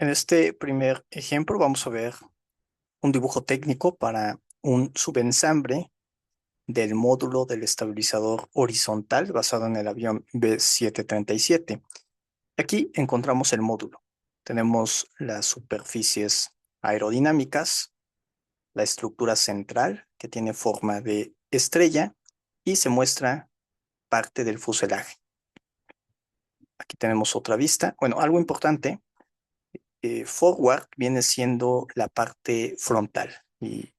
En este primer ejemplo vamos a ver un dibujo técnico para un subensamble del módulo del estabilizador horizontal basado en el avión B737. Aquí encontramos el módulo. Tenemos las superficies aerodinámicas, la estructura central que tiene forma de estrella y se muestra parte del fuselaje. Aquí tenemos otra vista. Bueno, algo importante. Forward viene siendo la parte frontal y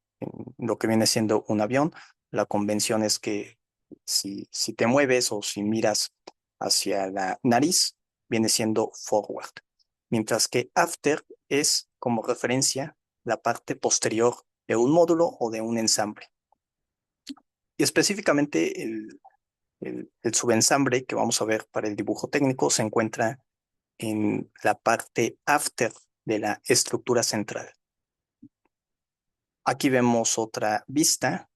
lo que viene siendo un avión, la convención es que si te mueves o si miras hacia la nariz, viene siendo forward, mientras que after es como referencia la parte posterior de un módulo o de un ensamble. Y específicamente el subensamble que vamos a ver para el dibujo técnico se encuentra en la parte after de la estructura central. Aquí vemos otra vista.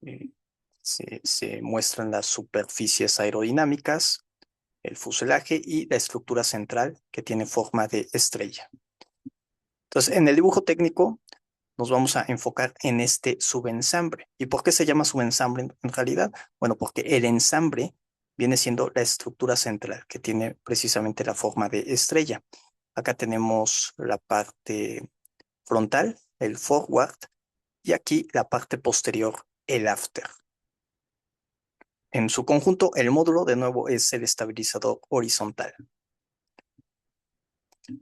eh, se muestran las superficies aerodinámicas, el fuselaje y la estructura central que tiene forma de estrella. Entonces, en el dibujo técnico nos vamos a enfocar en este subensamble. ¿Y por qué se llama subensamble en realidad? Bueno, porque el ensamble viene siendo la estructura central que tiene precisamente la forma de estrella. Acá tenemos la parte frontal, el forward, y aquí la parte posterior, el after. En su conjunto, el módulo de nuevo es el estabilizador horizontal.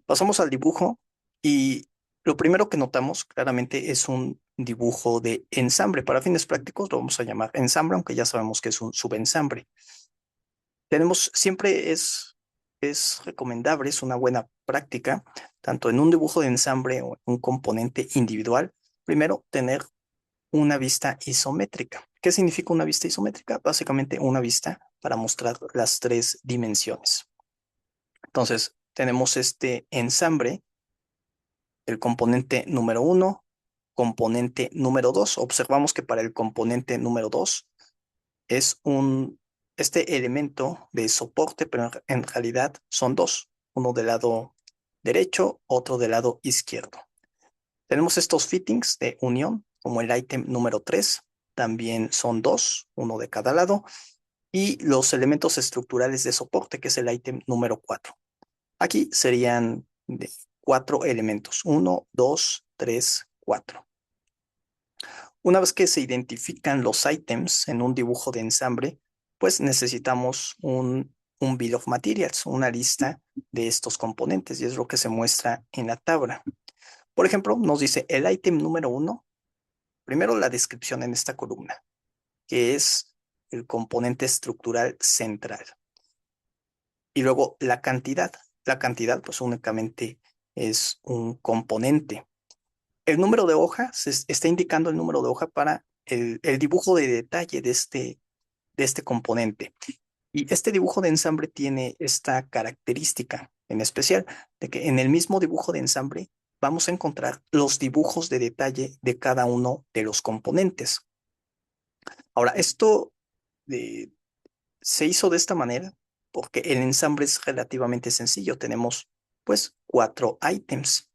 Pasamos al dibujo y lo primero que notamos claramente es un dibujo de ensamble. Para fines prácticos lo vamos a llamar ensamble, aunque ya sabemos que es un subensamble. Siempre es recomendable, es una buena práctica, tanto en un dibujo de ensamble o en un componente individual, primero tener una vista isométrica. ¿Qué significa una vista isométrica? Básicamente una vista para mostrar las tres dimensiones. Entonces, tenemos este ensamble, el componente número uno, componente número dos. Observamos que para el componente número dos es este elemento de soporte, pero en realidad son dos, uno del lado derecho, otro del lado izquierdo. Tenemos estos fittings de unión, como el ítem número 3, también son dos, uno de cada lado, y los elementos estructurales de soporte, que es el ítem número 4. Aquí serían de cuatro elementos, uno, dos, tres, cuatro. Una vez que se identifican los ítems en un dibujo de ensamble, pues necesitamos un bill of materials, una lista de estos componentes, y es lo que se muestra en la tabla. Por ejemplo, nos dice el ítem número uno. Primero, la descripción en esta columna, que es el componente estructural central. Y luego la cantidad. La cantidad, pues únicamente es un componente. El número de hoja, se está indicando el número de hoja para el dibujo de detalle de este componente. Y este dibujo de ensamble tiene esta característica en especial, de que en el mismo dibujo de ensamble vamos a encontrar los dibujos de detalle de cada uno de los componentes. Ahora, esto eh, se hizo de esta manera porque el ensamble es relativamente sencillo. Tenemos pues cuatro ítems,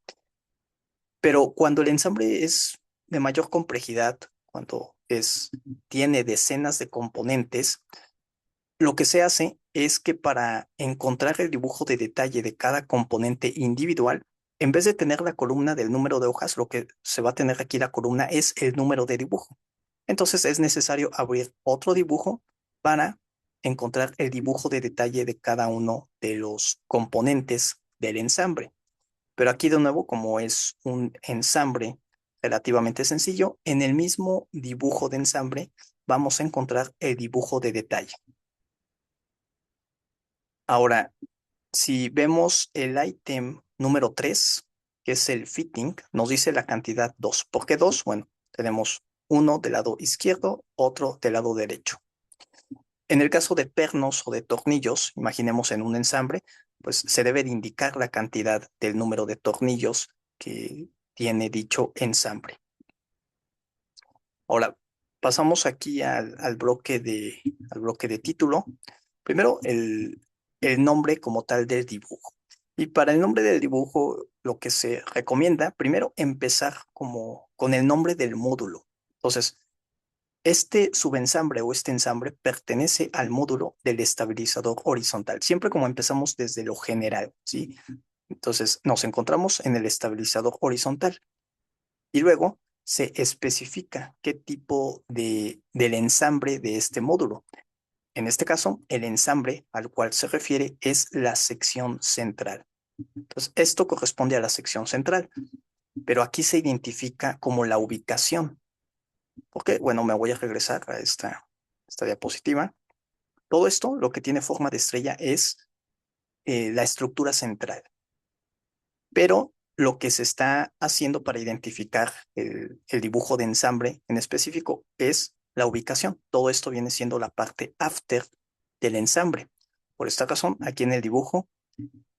pero cuando el ensamble es de mayor complejidad, cuando tiene decenas de componentes, lo que se hace es que para encontrar el dibujo de detalle de cada componente individual, en vez de tener la columna del número de hojas, lo que se va a tener aquí la columna es el número de dibujo. Entonces es necesario abrir otro dibujo para encontrar el dibujo de detalle de cada uno de los componentes del ensamble. Pero aquí de nuevo, como es un ensamble relativamente sencillo, en el mismo dibujo de ensamble vamos a encontrar el dibujo de detalle. Ahora, si vemos el ítem número 3, que es el fitting, nos dice la cantidad 2. ¿Por qué 2? Bueno, tenemos uno del lado izquierdo, otro del lado derecho. En el caso de pernos o de tornillos, imaginemos en un ensamble, pues se debe de indicar la cantidad del número de tornillos que tiene dicho ensamble. Ahora, pasamos aquí al bloque de título. Primero, el nombre como tal del dibujo. Y para el nombre del dibujo, lo que se recomienda, primero empezar como con el nombre del módulo. Entonces, este subensamble o este ensamble pertenece al módulo del estabilizador horizontal, siempre como empezamos desde lo general, ¿sí? Entonces, nos encontramos en el estabilizador horizontal y luego se especifica qué tipo del ensamble de este módulo. En este caso, el ensamble al cual se refiere es la sección central. Entonces, esto corresponde a la sección central, pero aquí se identifica como la ubicación. Porque, bueno, me voy a regresar a esta diapositiva. Todo esto, lo que tiene forma de estrella es la estructura central, pero lo que se está haciendo para identificar el dibujo de ensamble en específico es la ubicación. Todo esto viene siendo la parte after del ensamble. Por esta razón, aquí en el dibujo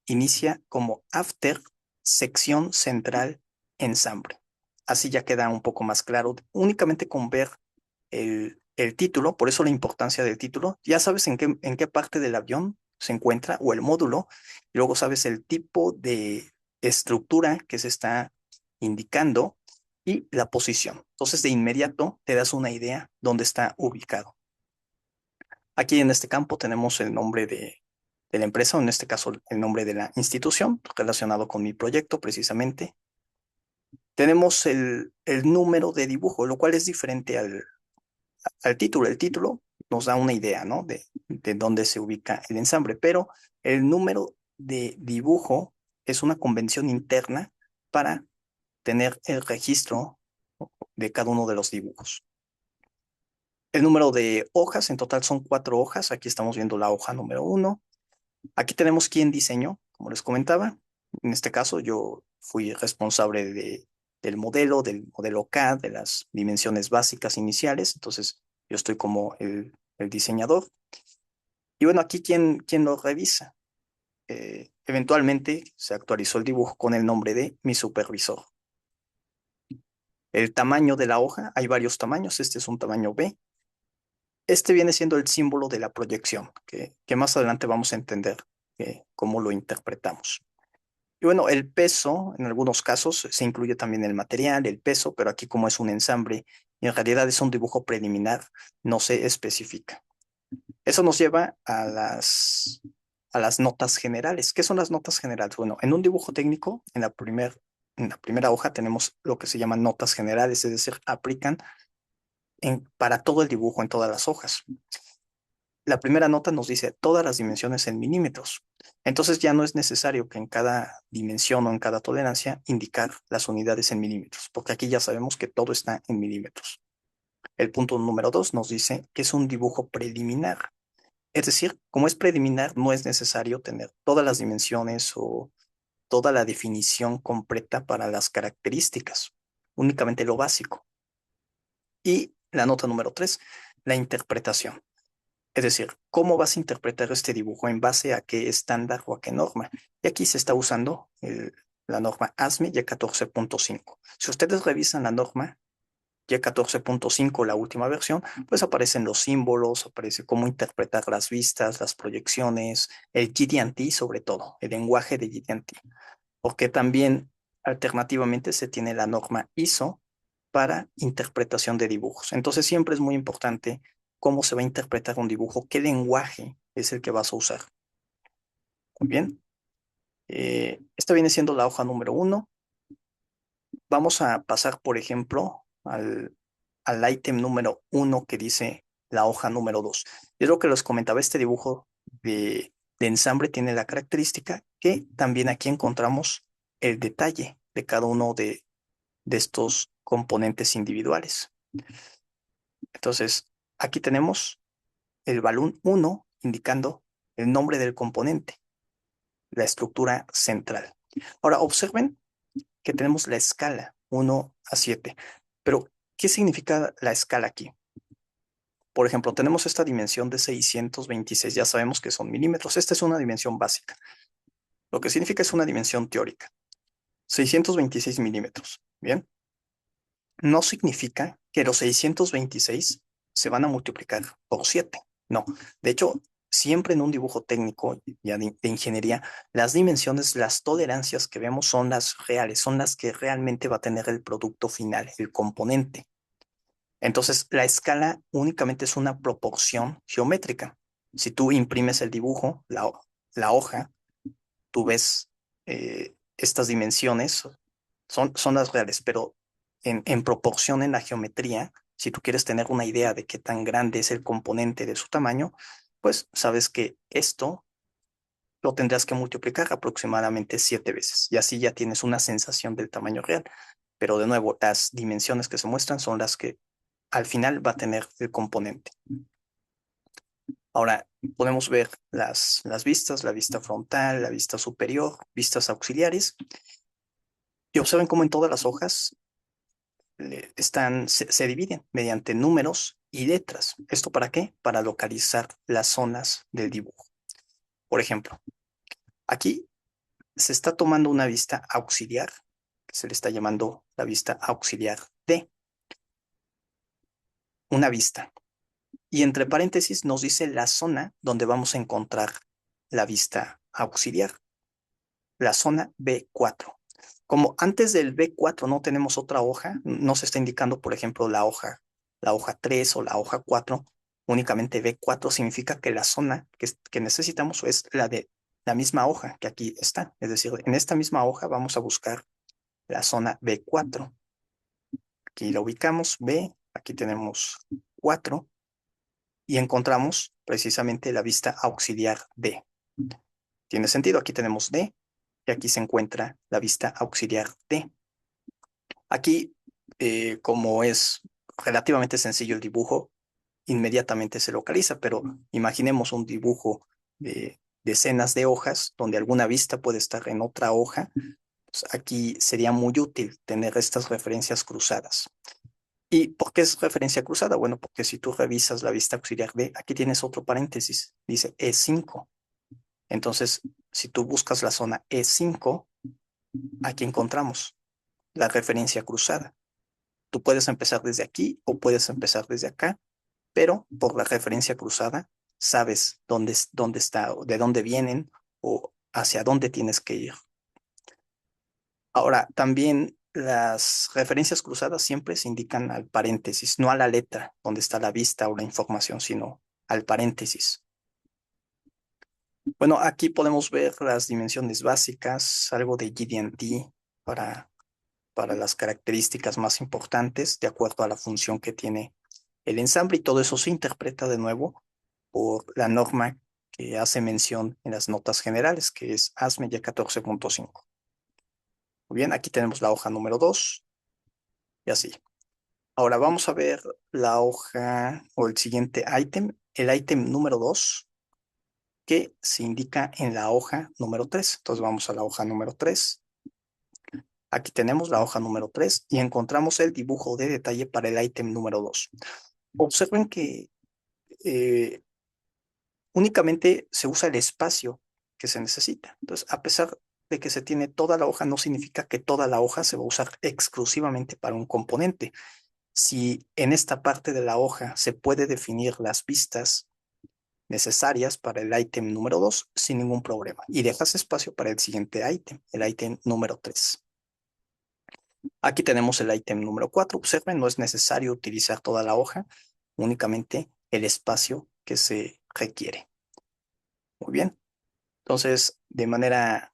inicia como after sección central ensamble. Así ya queda un poco más claro, únicamente con ver el título, por eso la importancia del título. Ya sabes en qué parte del avión se encuentra o el módulo, y luego sabes el tipo de estructura que se está indicando y la posición. Entonces, de inmediato te das una idea dónde está ubicado. Aquí en este campo tenemos el nombre de la empresa, o en este caso el nombre de la institución relacionado con mi proyecto precisamente. Tenemos el número de dibujo, lo cual es diferente al título. El título nos da una idea, ¿no? De dónde se ubica el ensamble, pero el número de dibujo es una convención interna para tener el registro de cada uno de los dibujos. El número de hojas, en total son 4 hojas. Aquí estamos viendo la hoja número 1. Aquí tenemos quién diseñó, como les comentaba. En este caso, yo fui responsable del modelo CAD, de las dimensiones básicas iniciales. Entonces, yo estoy como el diseñador. Y bueno, aquí quién lo revisa. Eventualmente se actualizó el dibujo con el nombre de mi supervisor. El tamaño de la hoja, hay varios tamaños. Este es un tamaño B. Este viene siendo el símbolo de la proyección, que más adelante vamos a entender cómo lo interpretamos. Y bueno, el peso, en algunos casos se incluye también el material, el peso, pero aquí como es un ensamble y en realidad es un dibujo preliminar, no se especifica. Eso nos lleva a las notas generales. ¿Qué son las notas generales? Bueno, en un dibujo técnico, en la primera hoja tenemos lo que se llaman notas generales, es decir, aplican para todo el dibujo en todas las hojas. La primera nota nos dice todas las dimensiones en milímetros. Entonces ya no es necesario que en cada dimensión o en cada tolerancia indicar las unidades en milímetros, porque aquí ya sabemos que todo está en milímetros. El punto número 2 nos dice que es un dibujo preliminar. Es decir, como es preliminar, no es necesario tener todas las dimensiones o toda la definición completa para las características, únicamente lo básico. Y la nota número 3, la interpretación. Es decir, ¿cómo vas a interpretar este dibujo? ¿En base a qué estándar o a qué norma? Y aquí se está usando la norma ASME Y14.5. Si ustedes revisan la norma Y14.5, la última versión, pues aparecen los símbolos, aparece cómo interpretar las vistas, las proyecciones, el GD&T sobre todo, el lenguaje de GD&T. Porque también alternativamente se tiene la norma ISO para interpretación de dibujos. Entonces siempre es muy importante cómo se va a interpretar un dibujo, qué lenguaje es el que vas a usar. Muy bien. Esta viene siendo la hoja número 1. Vamos a pasar, por ejemplo, al ítem número 1 que dice la hoja número 2. Es lo que les comentaba, este dibujo de ensamble tiene la característica que también aquí encontramos el detalle de cada uno de estos componentes individuales. Entonces, aquí tenemos el balón 1 indicando el nombre del componente, la estructura central. Ahora, observen que tenemos la escala 1 a 7, pero ¿qué significa la escala aquí? Por ejemplo, tenemos esta dimensión de 626, ya sabemos que son milímetros. Esta es una dimensión básica. Lo que significa es una dimensión teórica. 626 milímetros. Bien. No significa que los 626 se van a multiplicar por 7. No. De hecho, siempre en un dibujo técnico ya de ingeniería, las dimensiones, las tolerancias que vemos son las reales, son las que realmente va a tener el producto final, el componente. Entonces, la escala únicamente es una proporción geométrica. Si tú imprimes el dibujo, la hoja, tú ves estas dimensiones, son las reales, pero en proporción en la geometría, si tú quieres tener una idea de qué tan grande es el componente de su tamaño, pues sabes que esto lo tendrás que multiplicar aproximadamente 7 veces y así ya tienes una sensación del tamaño real. Pero de nuevo, las dimensiones que se muestran son las que al final va a tener el componente. Ahora podemos ver las vistas, la vista frontal, la vista superior, vistas auxiliares, y observen cómo en todas las hojas se dividen mediante números y letras. ¿Esto para qué? Para localizar las zonas del dibujo. Por ejemplo, aquí se está tomando una vista auxiliar, que se le está llamando la vista auxiliar D, una vista. Y entre paréntesis nos dice la zona donde vamos a encontrar la vista auxiliar, la zona B4. Como antes del B4 no tenemos otra hoja, no se está indicando, por ejemplo, la hoja 3 o la hoja 4, únicamente B4 significa que la zona que necesitamos es la de la misma hoja que aquí está. Es decir, en esta misma hoja vamos a buscar la zona B4. Aquí la ubicamos, B, aquí tenemos 4 y encontramos precisamente la vista auxiliar D. ¿Tiene sentido? Aquí tenemos D y aquí se encuentra la vista auxiliar D. Aquí, como es relativamente sencillo el dibujo, inmediatamente se localiza, pero imaginemos un dibujo de decenas de hojas donde alguna vista puede estar en otra hoja. Pues aquí sería muy útil tener estas referencias cruzadas. ¿Y por qué es referencia cruzada? Bueno, porque si tú revisas la vista auxiliar D, aquí tienes otro paréntesis, dice E5. Entonces, si tú buscas la zona E5, aquí encontramos la referencia cruzada. Tú puedes empezar desde aquí o puedes empezar desde acá, pero por la referencia cruzada sabes dónde está, o de dónde vienen o hacia dónde tienes que ir. Ahora, también las referencias cruzadas siempre se indican al paréntesis, no a la letra donde está la vista o la información, sino al paréntesis. Bueno, aquí podemos ver las dimensiones básicas, algo de GD&T para las características más importantes de acuerdo a la función que tiene el ensamble y todo eso se interpreta de nuevo por la norma que hace mención en las notas generales, que es ASME ya 14.5. Muy bien, aquí tenemos la hoja número 2 y así. Ahora vamos a ver la hoja o el siguiente ítem, el ítem número 2 que se indica en la hoja número 3. Entonces vamos a la hoja número 3. Aquí tenemos la hoja número 3 y encontramos el dibujo de detalle para el ítem número 2. Observen que eh, únicamente se usa el espacio que se necesita. Entonces, a pesar de que se tiene toda la hoja, no significa que toda la hoja se va a usar exclusivamente para un componente. Si en esta parte de la hoja se puede definir las vistas necesarias para el ítem número 2 sin ningún problema y dejas espacio para el siguiente ítem, el ítem número 3. Aquí tenemos el ítem número 4. Observen, no es necesario utilizar toda la hoja, únicamente el espacio que se requiere. Muy bien. Entonces, de manera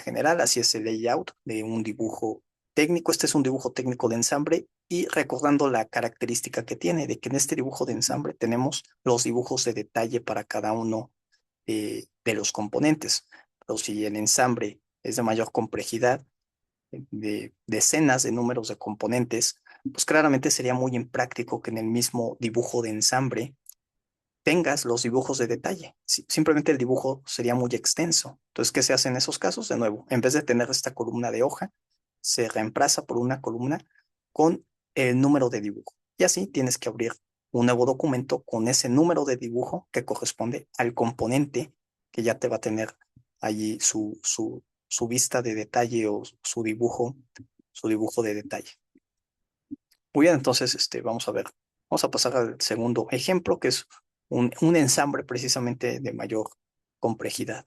general, así es el layout de un dibujo técnico. Este es un dibujo técnico de ensamble y recordando la característica que tiene, de que en este dibujo de ensamble tenemos los dibujos de detalle para cada uno de los componentes. Pero si el ensamble es de mayor complejidad, de decenas de números de componentes, pues claramente sería muy impráctico que en el mismo dibujo de ensamble tengas los dibujos de detalle. Simplemente el dibujo sería muy extenso. Entonces, ¿qué se hace en esos casos? De nuevo, en vez de tener esta columna de hoja, se reemplaza por una columna con el número de dibujo. Y así tienes que abrir un nuevo documento con ese número de dibujo que corresponde al componente que ya te va a tener allí su vista de detalle o su dibujo de detalle. Muy bien, entonces vamos a ver. Vamos a pasar al segundo ejemplo, que es un ensamble precisamente de mayor complejidad.